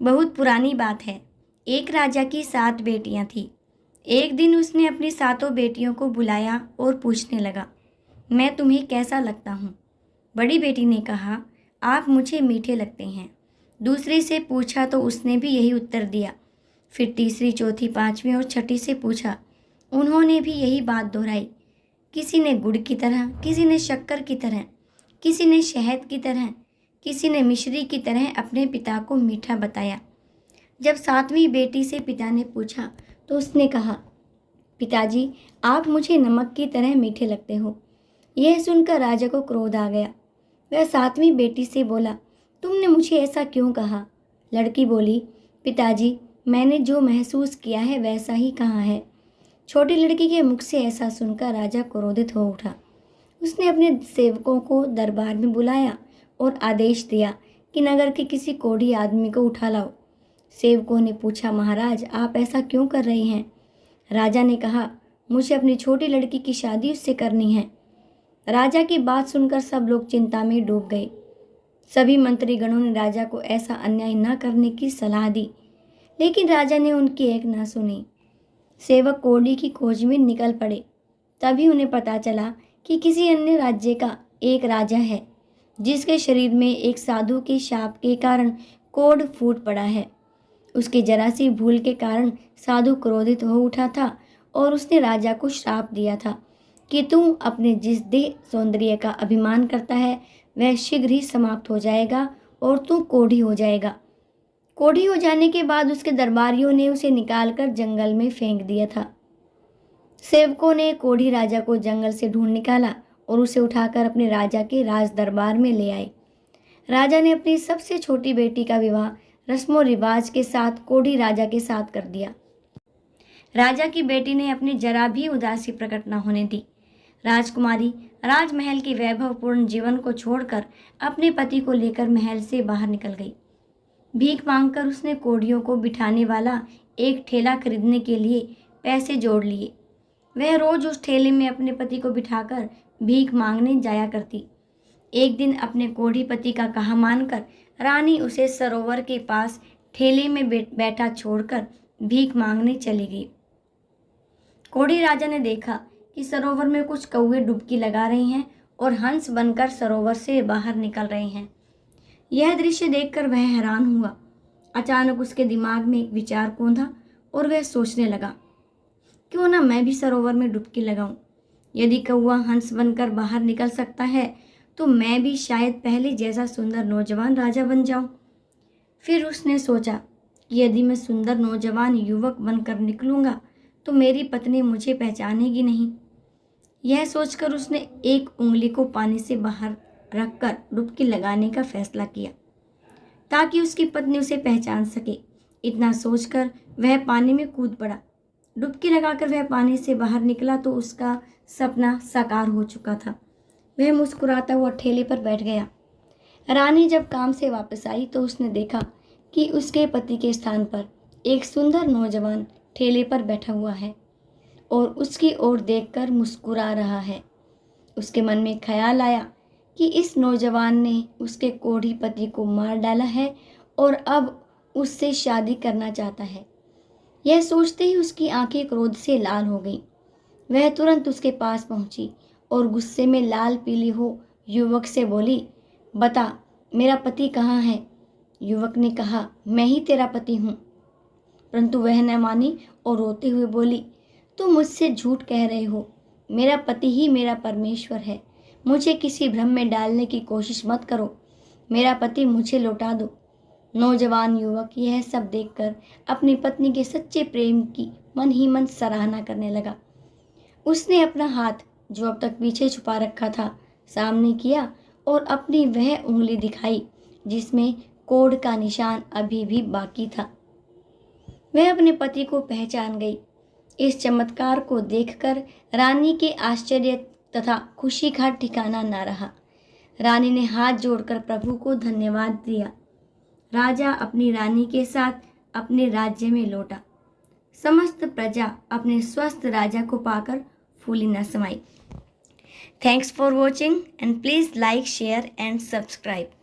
बहुत पुरानी बात है। एक राजा की 7 बेटियां थीं। एक दिन उसने अपनी सातों बेटियों को बुलाया और पूछने लगा, मैं तुम्हें कैसा लगता हूँ? बड़ी बेटी ने कहा, आप मुझे मीठे लगते हैं। दूसरी से पूछा तो उसने भी यही उत्तर दिया। फिर तीसरी, चौथी, पांचवी और छठी से पूछा, उन्होंने भी यही बात दोहराई। किसी ने गुड़ की तरह, किसी ने शक्कर की तरह, किसी ने शहद की तरह, किसी ने मिश्री की तरह अपने पिता को मीठा बताया। जब 7वीं बेटी से पिता ने पूछा तो उसने कहा, पिताजी, आप मुझे नमक की तरह मीठे लगते हो। यह सुनकर राजा को क्रोध आ गया। वह 7वीं बेटी से बोला, तुमने मुझे ऐसा क्यों कहा? लड़की बोली, पिताजी, मैंने जो महसूस किया है वैसा ही कहा है। छोटी लड़की के मुख से ऐसा सुनकर राजा क्रोधित हो उठा। उसने अपने सेवकों को दरबार में बुलाया और आदेश दिया कि नगर के किसी कोढ़ी आदमी को उठा लाओ। सेवकों ने पूछा, महाराज, आप ऐसा क्यों कर रहे हैं? राजा ने कहा, मुझे अपनी छोटी लड़की की शादी उससे करनी है। राजा की बात सुनकर सब लोग चिंता में डूब गए। सभी मंत्रीगणों ने राजा को ऐसा अन्याय न करने की सलाह दी, लेकिन राजा ने उनकी एक न सुनी। सेवक कोढ़ी की खोज में निकल पड़े। तभी उन्हें पता चला कि किसी अन्य राज्य का एक राजा है जिसके शरीर में एक साधु के शाप के कारण कोढ़ फूट पड़ा है। उसकी जरा सी भूल के कारण साधु क्रोधित हो उठा था और उसने राजा को श्राप दिया था कि तू अपने जिस देह सौंदर्य का अभिमान करता है वह शीघ्र ही समाप्त हो जाएगा और तू कोढ़ी हो जाएगा। कोढ़ी हो जाने के बाद उसके दरबारियों ने उसे निकालकर जंगल में फेंक दिया था। सेवकों ने कोढ़ी राजा को जंगल से ढूंढ निकाला और उसे उठाकर अपने राजा के राज दरबार में ले आए। राजा ने अपनी सबसे छोटी बेटी का विवाह रस्मों रिवाज के साथ कोढ़ी राजा के साथ कर दिया। राजा की बेटी ने अपनी जरा भी उदासी प्रकट न होने दी। राजकुमारी राजमहल के वैभवपूर्ण जीवन को छोड़कर अपने पति को लेकर महल से बाहर निकल गई। भीख मांगकर उसने कोढ़ियों को बिठाने वाला एक ठेला खरीदने के लिए पैसे जोड़ लिए। वह रोज उस ठेले में अपने पति को बिठाकर भीख मांगने जाया करती। एक दिन अपने कोढ़ी पति का कहा मानकर रानी उसे सरोवर के पास ठेले में बैठा छोड़कर भीख मांगने चली गई। कोढ़ी राजा ने देखा कि सरोवर में कुछ कौवे डुबकी लगा रहे हैं और हंस बनकर सरोवर से बाहर निकल रहे हैं। यह दृश्य देखकर वह हैरान हुआ। अचानक उसके दिमाग में एक विचार कौंधा और वह सोचने लगा, क्यों ना मैं भी सरोवर में डुबकी लगाऊं। यदि कौवा हंस बनकर बाहर निकल सकता है तो मैं भी शायद पहले जैसा सुंदर नौजवान राजा बन जाऊं। फिर उसने सोचा कि यदि मैं सुंदर नौजवान युवक बनकर निकलूंगा तो मेरी पत्नी मुझे पहचानेगी नहीं। यह सोचकर उसने एक उंगली को पानी से बाहर रखकर डुबकी लगाने का फैसला किया ताकि उसकी पत्नी उसे पहचान सके। इतना सोचकर वह पानी में कूद पड़ा। डुबकी लगाकर वह पानी से बाहर निकला तो उसका सपना साकार हो चुका था। वह मुस्कुराता हुआ ठेले पर बैठ गया। रानी जब काम से वापस आई तो उसने देखा कि उसके पति के स्थान पर एक सुंदर नौजवान ठेले पर बैठा हुआ है और उसकी ओर देखकर मुस्कुरा रहा है। उसके मन में ख्याल आया कि इस नौजवान ने उसके कोढ़ी पति को मार डाला है और अब उससे शादी करना चाहता है। यह सोचते ही उसकी आंखें क्रोध से लाल हो गईं। वह तुरंत उसके पास पहुंची और गुस्से में लाल पीली हो युवक से बोली, बता, मेरा पति कहाँ है? युवक ने कहा, मैं ही तेरा पति हूँ। परंतु वह न मानी और रोते हुए बोली, तुम मुझसे झूठ कह रहे हो। मेरा पति ही मेरा परमेश्वर है। मुझे किसी भ्रम में डालने की कोशिश मत करो। मेरा पति मुझे लौटा दो। नौजवान युवक यह सब देखकर अपनी पत्नी के सच्चे प्रेम की मन ही मन सराहना करने लगा। उसने अपना हाथ, जो अब तक पीछे छुपा रखा था, सामने किया और अपनी वह उंगली दिखाई जिसमें कोढ़ का निशान अभी भी बाकी था। वह अपने पति को पहचान गई। इस चमत्कार को देखकर रानी के आश्चर्य तथा खुशी का ठिकाना न रहा। रानी ने हाथ जोड़कर प्रभु को धन्यवाद दिया। राजा अपनी रानी के साथ अपने राज्य में लौटा। समस्त प्रजा अपने स्वस्थ राजा को पाकर फूली न समाई। Thanks for watching and please like, share and subscribe.